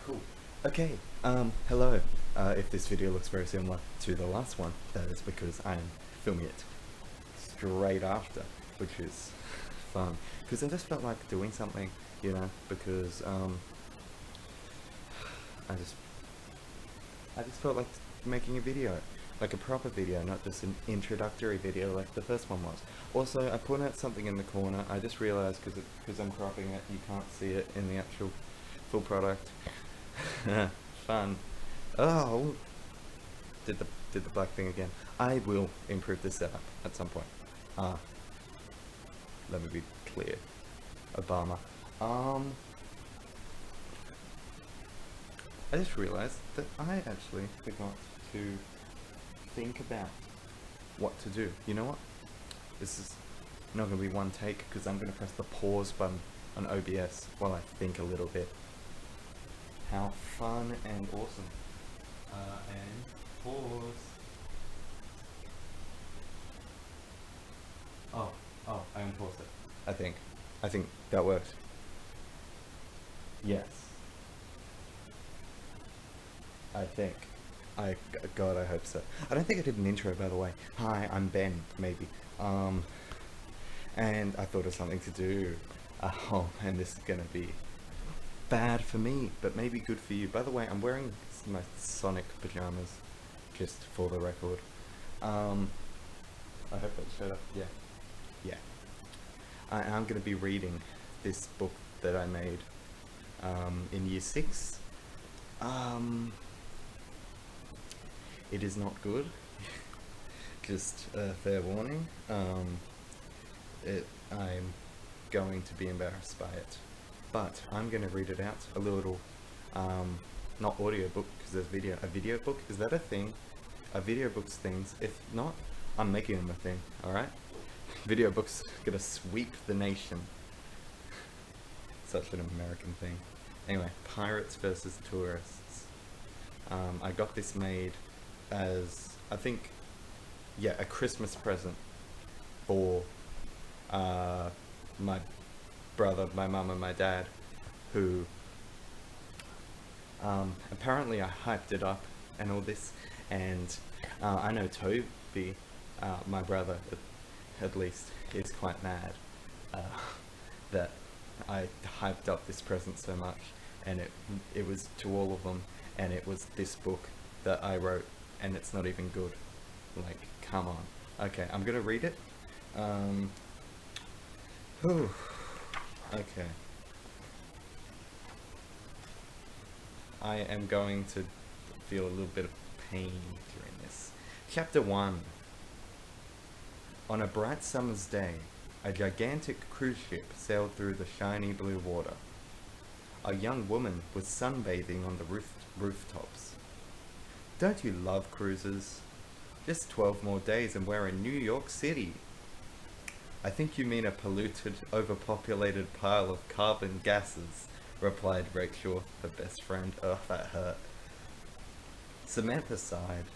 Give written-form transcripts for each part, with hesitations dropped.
Cool. Okay, hello. If this video looks very similar to the last one, that is because I'm filming it straight after, which is fun. Because I just felt like doing something, because I just I just felt like making a video, like a proper video, not just an introductory video like the first one was. Also, I put out something in the corner. I just realized because I'm cropping it, you can't see it in the actual full product. Fun. Oh, did the black thing again. I will improve this setup at some point. Ah, let me be clear. Obama. I just realized that I actually forgot to think about what to do. You know what? This is not going to be one take because I'm going to press the pause button on OBS while I think a little bit. How fun and awesome. And pause. I unpaused it. I think that works. Yes. I think. God, I hope so. I don't think I did an intro, by the way. Hi, I'm Ben, maybe. And I thought of something to do. And this is gonna be bad for me, but maybe good for you. By the way, I'm wearing my Sonic pajamas, just for the record. I hope that showed up. Yeah. I'm gonna be reading this book that I made in year 6. It is not good. Just a fair warning. I'm going to be embarrassed by it. But I'm going to read it out a little, not audio book, because there's video. A video book? Is that a thing? A video book's things. If not, I'm making them a thing, alright? Video books gonna sweep the nation. Such an American thing. Anyway, pirates versus tourists. I got this made as, I think, a Christmas present for my brother, my mum and my dad, who apparently I hyped it up and all this, and I know Toby, my brother at least, is quite mad that I hyped up this present so much, and it was to all of them, and it was this book that I wrote, and it's not even good. Like, come on. Okay, I'm gonna read it. Okay. I am going to feel a little bit of pain during this. Chapter 1. On a bright summer's day, a gigantic cruise ship sailed through the shiny blue water. A young woman was sunbathing on the rooftops. Don't you love cruises? Just 12 more days and we're in New York City. I think you mean a polluted, overpopulated pile of carbon gases, replied Rachel, her best friend. Oh, that hurt. Samantha sighed.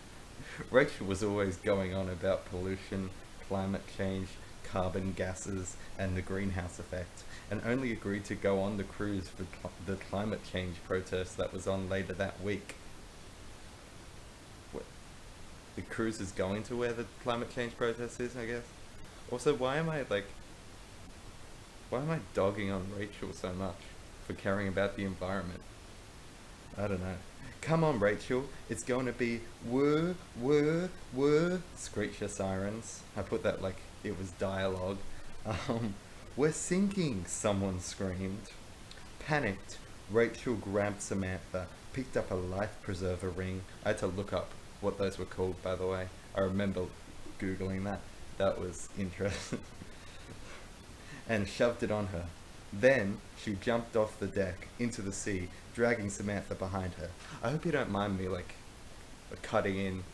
Rachel was always going on about pollution, climate change, carbon gases, and the greenhouse effect, and only agreed to go on the cruise for the climate change protest that was on later that week. What? The cruise is going to where the climate change protest is, I guess? Also, why am I dogging on Rachel so much for caring about the environment? I don't know. Come on, Rachel, it's going to be whir, whir, whir, screech your sirens. I put that like it was dialogue. We're sinking, someone screamed. Panicked, Rachel grabbed Samantha, picked up a life preserver ring. I had to look up what those were called, by the way. I remember Googling that. That was interesting. And shoved it on her. Then she jumped off the deck into the sea, dragging Samantha behind her. I hope you don't mind me like cutting in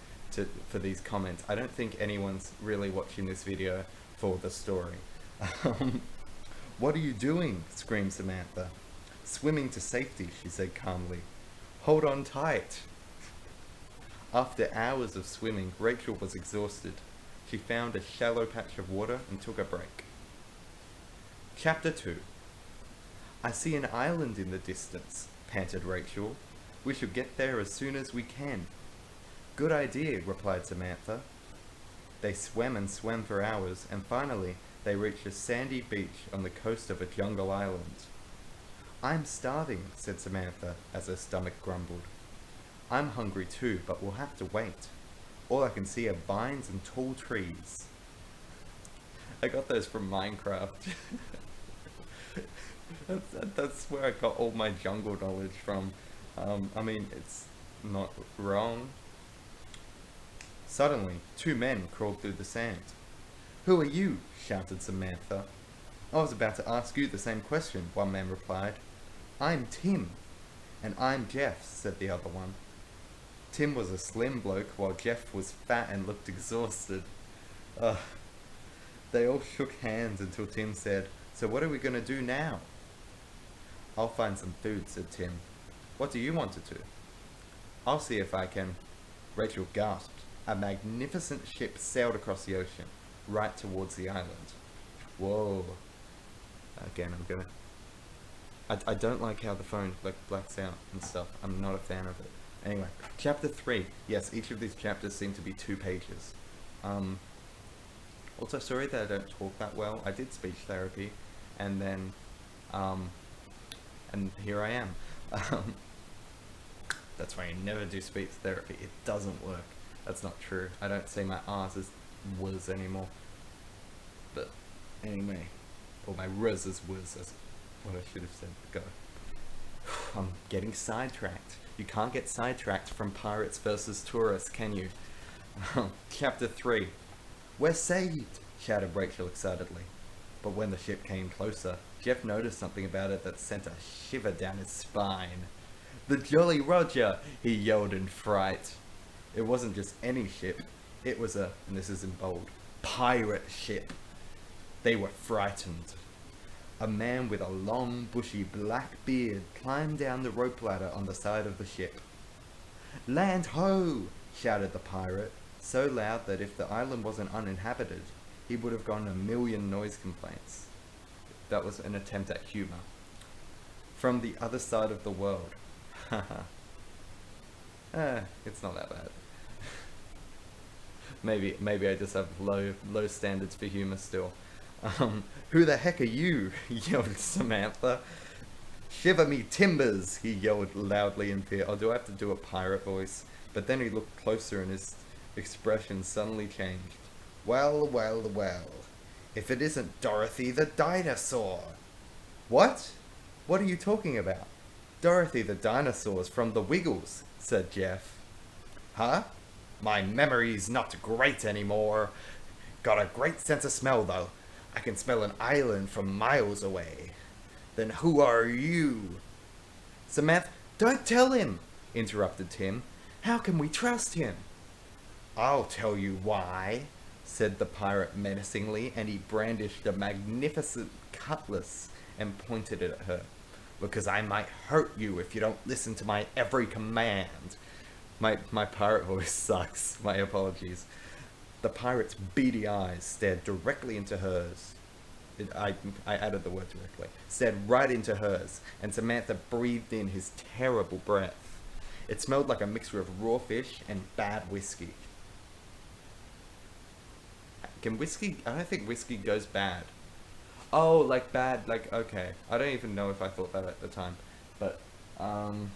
for these comments. I don't think anyone's really watching this video for the story. What are you doing? Screamed Samantha. Swimming to safety, she said calmly. Hold on tight. After hours of swimming, Rachel was exhausted. She found a shallow patch of water and took a break. Chapter 2. I see an island in the distance, panted Rachel. We shall get there as soon as we can. Good idea, replied Samantha. They swam and swam for hours, and finally they reached a sandy beach on the coast of a jungle island. I'm starving, said Samantha, as her stomach grumbled. I'm hungry too, but we'll have to wait. All I can see are vines and tall trees. I got those from Minecraft. That's where I got all my jungle knowledge from. I mean, it's not wrong. Suddenly, two men crawled through the sand. Who are you? Shouted Samantha. I was about to ask you the same question, one man replied. I'm Tim. And I'm Jeff, said the other one. Tim was a slim bloke, while Jeff was fat and looked exhausted. They all shook hands until Tim said, So what are we going to do now? I'll find some food, said Tim. What do you want to do? I'll see if I can. Rachel gasped. A magnificent ship sailed across the ocean, right towards the island. Whoa. Again, I don't like how the phone blacks out and stuff. I'm not a fan of it. Anyway, chapter 3. Yes, each of these chapters seem to be 2 pages. Also, sorry that I don't talk that well. I did speech therapy, and then, and here I am. That's why you never do speech therapy. It doesn't work. That's not true. I don't say my R's as was anymore. But anyway, or my R's as was. That's what I should have said. Go. I'm getting sidetracked. You can't get sidetracked from pirates versus tourists, can you? Chapter 3. We're saved! Shouted Rachel excitedly. But when the ship came closer, Jeff noticed something about it that sent a shiver down his spine. The Jolly Roger! He yelled in fright. It wasn't just any ship. It was a, and this is in bold, pirate ship. They were frightened. A man with a long, bushy black beard climbed down the rope ladder on the side of the ship. Land ho! Shouted the pirate, so loud that if the island wasn't uninhabited, he would have gotten a million noise complaints. That was an attempt at humor. From the other side of the world. Haha. It's not that bad. Maybe I just have low standards for humor still. Who the heck are you? Yelled Samantha. Shiver me timbers, he yelled loudly in fear. Oh, do I have to do a pirate voice? But then he looked closer and his expression suddenly changed. Well, well, well. If it isn't Dorothy the dinosaur. What? What are you talking about? Dorothy the dinosaur's from the Wiggles, said Jeff. Huh? My memory's not great anymore. Got a great sense of smell, though. I can smell an island from miles away. Then who are you? Samantha, don't tell him, interrupted Tim. How can we trust him? I'll tell you why, said the pirate menacingly, and he brandished a magnificent cutlass and pointed it at her. Because I might hurt you if you don't listen to my every command. My pirate voice sucks. My apologies. The pirate's beady eyes stared directly into hers. I added the word directly. Stared right into hers, and Samantha breathed in his terrible breath. It smelled like a mixture of raw fish and bad whiskey. Can whiskey... I don't think whiskey goes bad. Oh, like bad, like, okay. I don't even know if I thought that at the time. But, gotta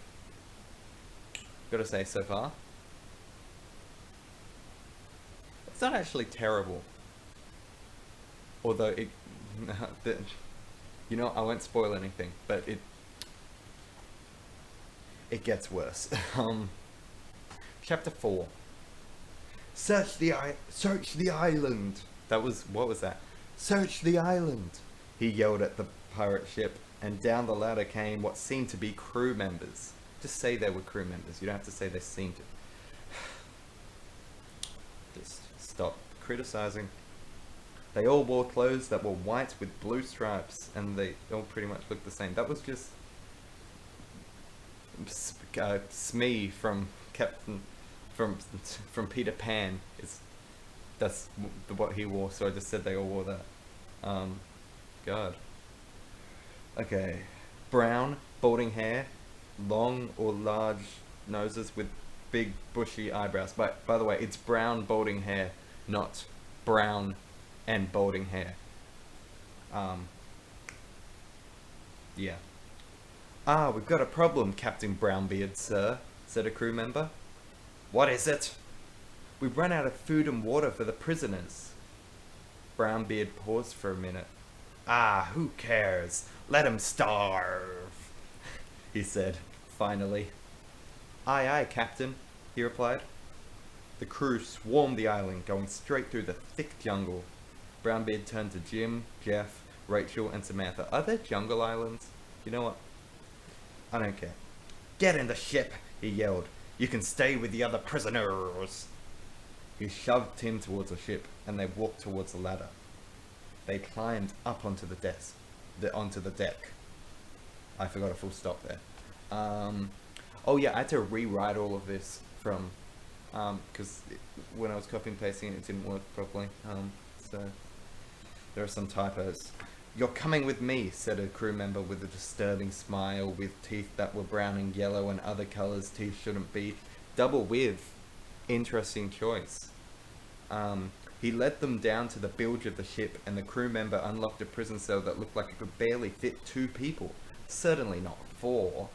say, so far, it's not actually terrible. Although it, you know, I won't spoil anything, but it gets worse. Chapter 4. Search the island. That was, what was that? Search the island, he yelled at the pirate ship, and down the ladder came what seemed to be crew members. Just say they were crew members. You don't have to say they seemed to. Just stop criticizing. They all wore clothes that were white with blue stripes, and they all pretty much looked the same. That was just Smee from Peter Pan. That's what he wore, so I just said they all wore that. God. Okay. Brown, balding hair, long or large noses with big bushy eyebrows. By the way, it's brown balding hair, not brown and balding hair. Yeah. Ah, we've got a problem, Captain Brownbeard, sir, said a crew member. What is it? We've run out of food and water for the prisoners. Brownbeard paused for a minute. Ah, who cares? Let 'em starve, he said, finally. Aye, aye, Captain, he replied. The crew swarmed the island, going straight through the thick jungle. Brownbeard turned to Jim, Jeff, Rachel, and Samantha. Are there jungle islands? You know what? I don't care. Get in the ship, he yelled. You can stay with the other prisoners. He shoved Tim towards the ship, and they walked towards the ladder. They climbed up onto the deck. I forgot a full stop there. Oh yeah, I had to rewrite all of this from, because when I was copy and pasting it didn't work properly. So there are some typos. You're coming with me, said a crew member with a disturbing smile, with teeth that were brown and yellow and other colours teeth shouldn't be. Double with. Interesting choice. He led them down to the bilge of the ship, and the crew member unlocked a prison cell that looked like it could barely fit 2 people. Certainly not 4.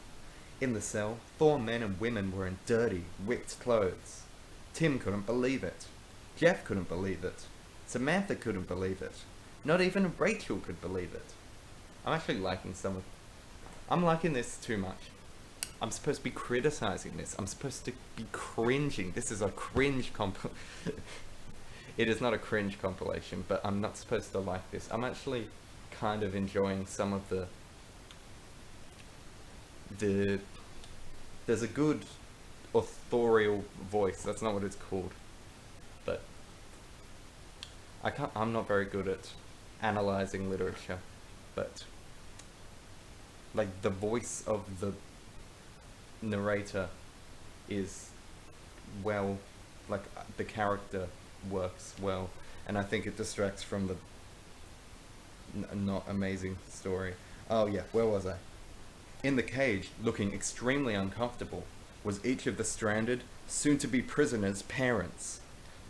In the cell, 4 men and women were in dirty, ripped clothes. Tim couldn't believe it. Jeff couldn't believe it. Samantha couldn't believe it. Not even Rachel could believe it. I'm actually liking I'm liking this too much. I'm supposed to be criticizing this. I'm supposed to be cringing. This is a cringe It is not a cringe compilation, but I'm not supposed to like this. I'm actually kind of enjoying some of there's a good authorial voice. That's not what it's called. But I'm not very good at analyzing literature, but like the voice of the narrator is well, like the character works well, and I think it distracts from the not amazing story. Oh yeah, where was I? In the cage, looking extremely uncomfortable, was each of the stranded, soon-to-be prisoners' parents.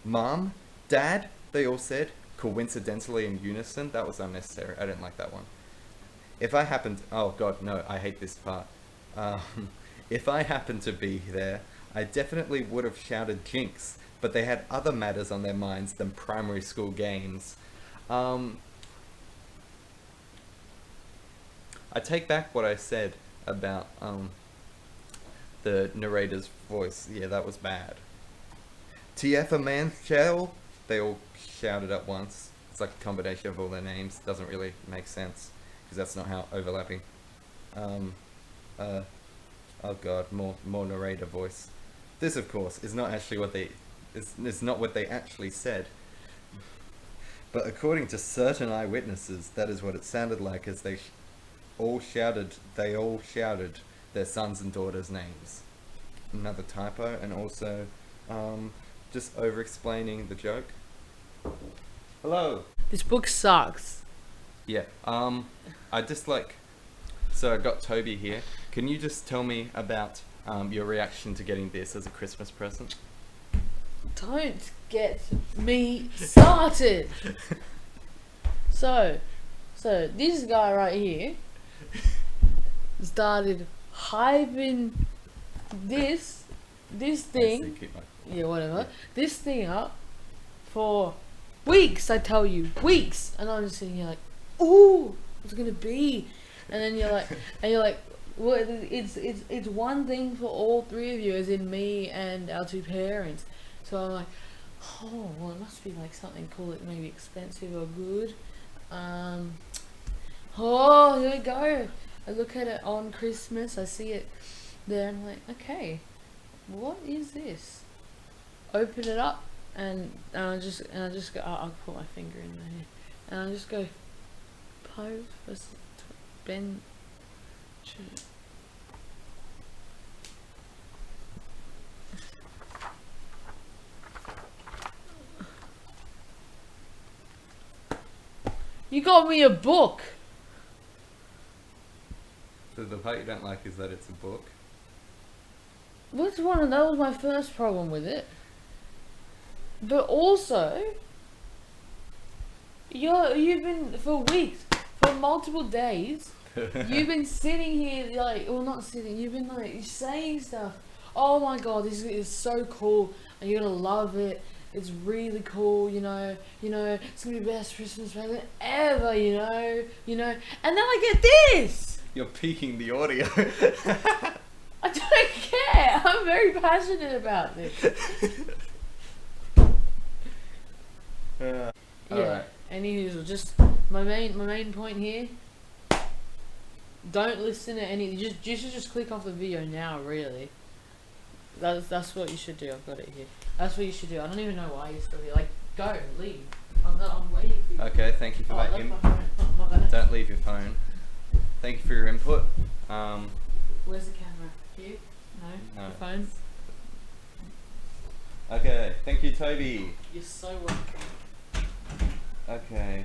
Mom? Dad? They all said, coincidentally in unison. That was unnecessary. I didn't like that one. If I happened... Oh god, no, I hate this part. If I happened to be there, I definitely would have shouted Jinx, but they had other matters on their minds than primary school games. I take back what I said about the narrator's voice. Yeah, that was bad. TF a man shell? They all shouted at once. It's like a combination of all their names. Doesn't really make sense, because that's not how overlapping. Oh god, more narrator voice. This, of course, is not actually what they... It's not what they actually said. But according to certain eyewitnesses, that is what it sounded like as they all shouted their sons and daughters' names. Another typo, and also just over-explaining the joke. Hello! This book sucks. Yeah, I just like... So I got Toby here. Can you just tell me about your reaction to getting this as a Christmas present? Don't get me started. So this guy right here started hyping this thing, this thing up for weeks. I tell you, weeks, and I'm just sitting here like, ooh, what's it gonna be? And then you're like, well, it's one thing for all 3 of you, as in me and our 2 parents. So I'm like, oh, well, it must be like something cool, like maybe expensive or good. Oh, here we go. I look at it on Christmas. I see it there, and I'm like, okay, what is this? Open it up, and I just go. I'll put my finger in there, and I just go, Pope, Ben. You got me a book. So the part you don't like is that it's a book? Which one? That was my first problem with it. But also, you've been for weeks, for multiple days. You've been sitting here like, well, not sitting. You've been like saying stuff. Oh my god, this is so cool, and you're gonna love it. It's really cool, you know. It's gonna be the best Christmas present ever, you know. And then I get this. You're peaking the audio. I don't care. I'm very passionate about this. Yeah. Right. Anywho, just my main point here. Don't listen to any. You should just click off the video now. Really. That's what you should do. I've got it here. That's what you should do. I don't even know why you're still here. Like, go, leave. I'm waiting for you. Okay, thank you for that. That's my phone. Oh, my bad. Don't leave your phone. Thank you for your input. Where's the camera? Here? No. The phone. Okay, thank you, Toby. You're so welcome. Okay.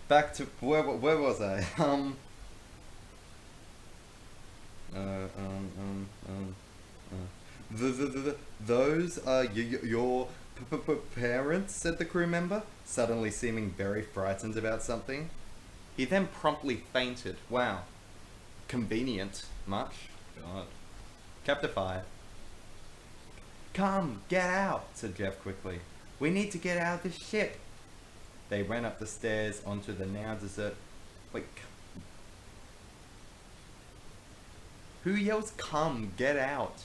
Back to where was I? Those are your parents, said the crew member, suddenly seeming very frightened about something. He then promptly fainted. Wow. Convenient. Much. God. Chapter 5. Come, get out, said Jeff quickly. We need to get out of this ship. They ran up the stairs onto the now desert. Wait. Who yells, come, get out?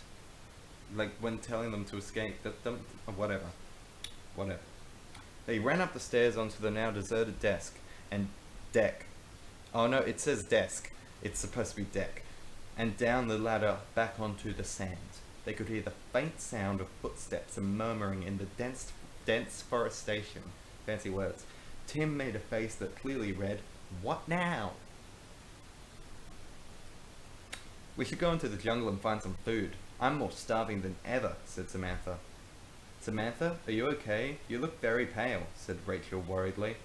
Like when telling them to escape. Whatever. They ran up the stairs onto the now deserted deck. Oh no, it says desk. It's supposed to be deck. And down the ladder back onto the sand. They could hear the faint sound of footsteps and murmuring in the dense forestation. Fancy words. Tim made a face that clearly read, what now? We should go into the jungle and find some food. I'm more starving than ever, said Samantha. Samantha, are you okay? You look very pale, said Rachel worriedly.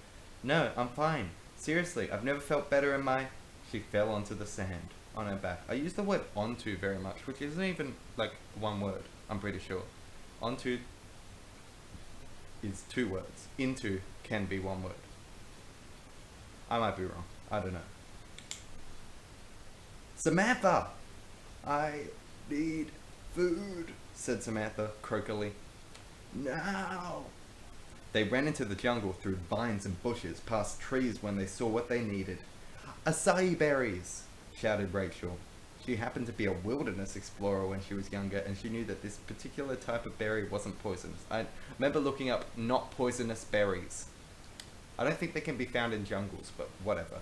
No, I'm fine. Seriously, I've never felt better in my... She fell onto the sand, on her back. I use the word onto very much, which isn't even, like, one word, I'm pretty sure. Onto is 2 words. Into can be 1 word. I might be wrong. I don't know. Samantha! I need food, said Samantha croakily. Now! They ran into the jungle through vines and bushes, past trees when they saw what they needed. Acai berries, shouted Rachel. She happened to be a wilderness explorer when she was younger, and she knew that this particular type of berry wasn't poisonous. I remember looking up not poisonous berries. I don't think they can be found in jungles, but whatever.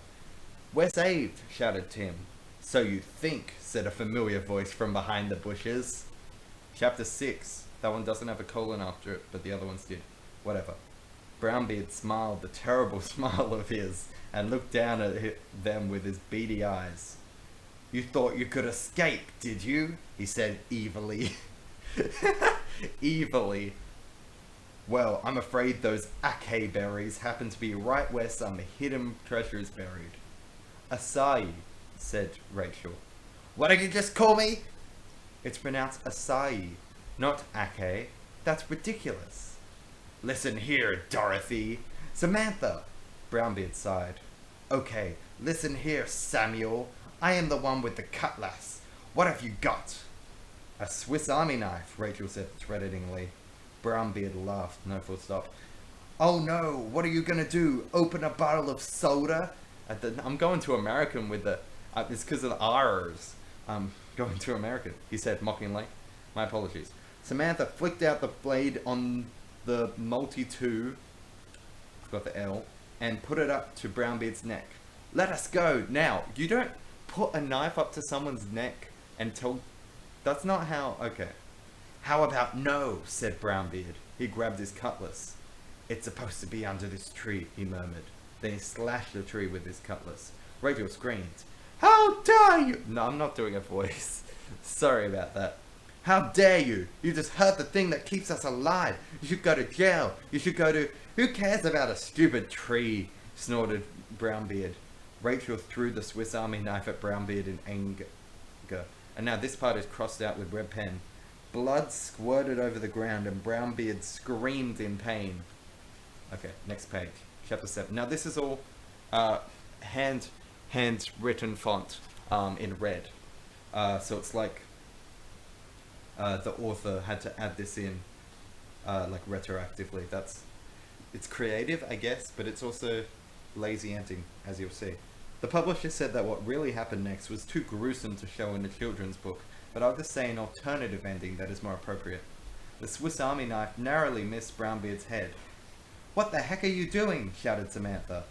We're saved, shouted Tim. So you think, said a familiar voice from behind the bushes. Chapter 6. That one doesn't have a colon after it, but the other ones did. Whatever. Brownbeard smiled the terrible smile of his, and looked down at them with his beady eyes. You thought you could escape, did you? He said evilly. Evilly. Well, I'm afraid those acai berries happen to be right where some hidden treasure is buried. Acai, said Rachel. What did you just call me? It's pronounced acai, not acai. That's ridiculous. Listen here, Dorothy. Samantha. Brownbeard sighed. Okay, listen here, Samuel. I am the one with the cutlass. What have you got? A Swiss Army knife, Rachel said threateningly. Brownbeard laughed, no full stop. Oh no, what are you gonna do? Open a bottle of soda? I'm going to American with the... it's because of the R's. I'm going to American, he said mockingly. My apologies. Samantha flicked out the blade on the multi-2, forgot the L, and put it up to Brownbeard's neck. Let us go, now. You don't put a knife up to someone's neck and tell... That's not how... Okay. How about no, said Brownbeard. He grabbed his cutlass. It's supposed to be under this tree, he murmured. Then he slashed the tree with his cutlass. Rachel screamed. How dare you! No, I'm not doing a voice. Sorry about that. How dare you! You just hurt the thing that keeps us alive. You should go to jail. You should go to... Who cares about a stupid tree? Snorted Brownbeard. Rachel threw the Swiss Army knife at Brownbeard in anger. And now this part is crossed out with red pen. Blood squirted over the ground and Brownbeard screamed in pain. Okay, next page. Chapter 7. Now this is all hand-written font in red. So it's like the author had to add this in like retroactively. It's creative, I guess, but it's also lazy ending, as you'll see. The publisher said that what really happened next was too gruesome to show in a children's book, but I'll just say an alternative ending that is more appropriate. The Swiss Army knife narrowly missed Brownbeard's head. "What the heck are you doing?" shouted Samantha.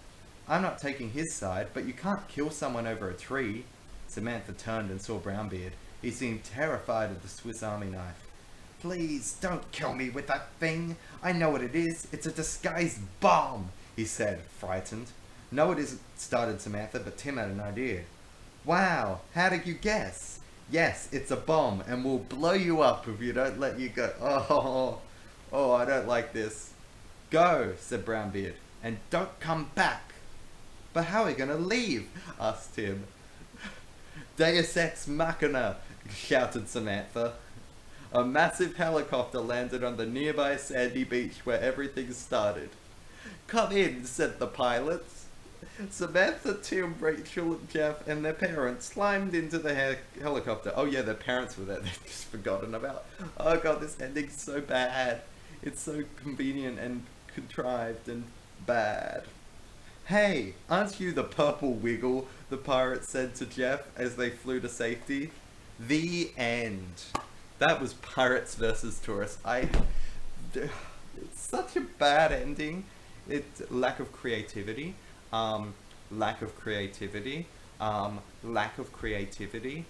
"I'm not taking his side, but you can't kill someone over a tree." Samantha turned and saw Brownbeard. He seemed terrified of the Swiss Army knife. "Please, don't kill me with that thing. I know what it is. It's a disguised bomb," he said, frightened. "No, it isn't," started Samantha, but Tim had an idea. "Wow, how did you guess?" "Yes, it's a bomb, and we'll blow you up if you don't let you go." Oh, I don't like this. "Go," said Brownbeard, "and don't come back." "But how are we going to leave?" asked Tim. "Deus ex machina," shouted Samantha. A massive helicopter landed on the nearby sandy beach where everything started. "Come in," said the pilots. Samantha, Tim, Rachel, Jeff, and their parents climbed into the helicopter. Oh yeah, their parents were there. They've just forgotten about. Oh god, this ending's so bad. It's so convenient and contrived and bad. "Hey, aren't you the purple wiggle?" the pirate said to Jeff as they flew to safety. The end. That was Pirates versus Tourists. It's such a bad ending. It's lack of creativity. Lack of creativity. Lack of creativity.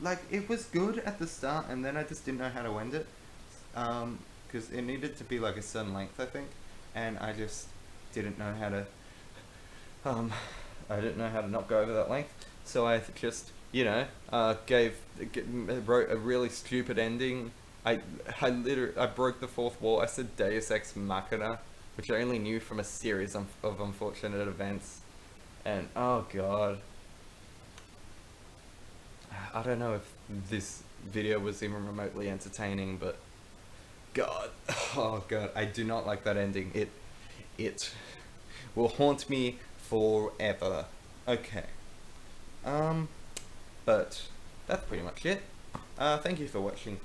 Like, it was good at the start, and then I just didn't know how to end it. Because it needed to be like a certain length, I think, and I just didn't know how to, I didn't know how to not go over that length, so I just, wrote a really stupid ending. I broke the fourth wall. I said Deus ex machina, which I only knew from a series of unfortunate events, and oh god. I don't know if this video was even remotely entertaining, but god, oh god, I do not like that ending. It will haunt me forever. Okay. But that's pretty much it. Thank you for watching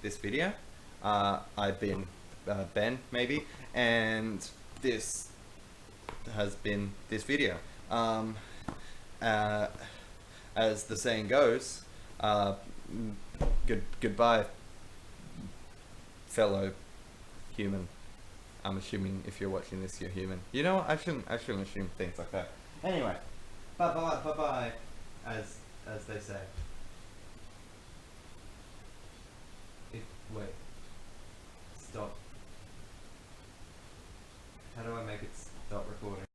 this video. I've been Ben, maybe, and this has been this video. As the saying goes, goodbye, fellow human. I'm assuming if you're watching this, you're human. You know what? I shouldn't assume things like that. Anyway, bye bye, as they say.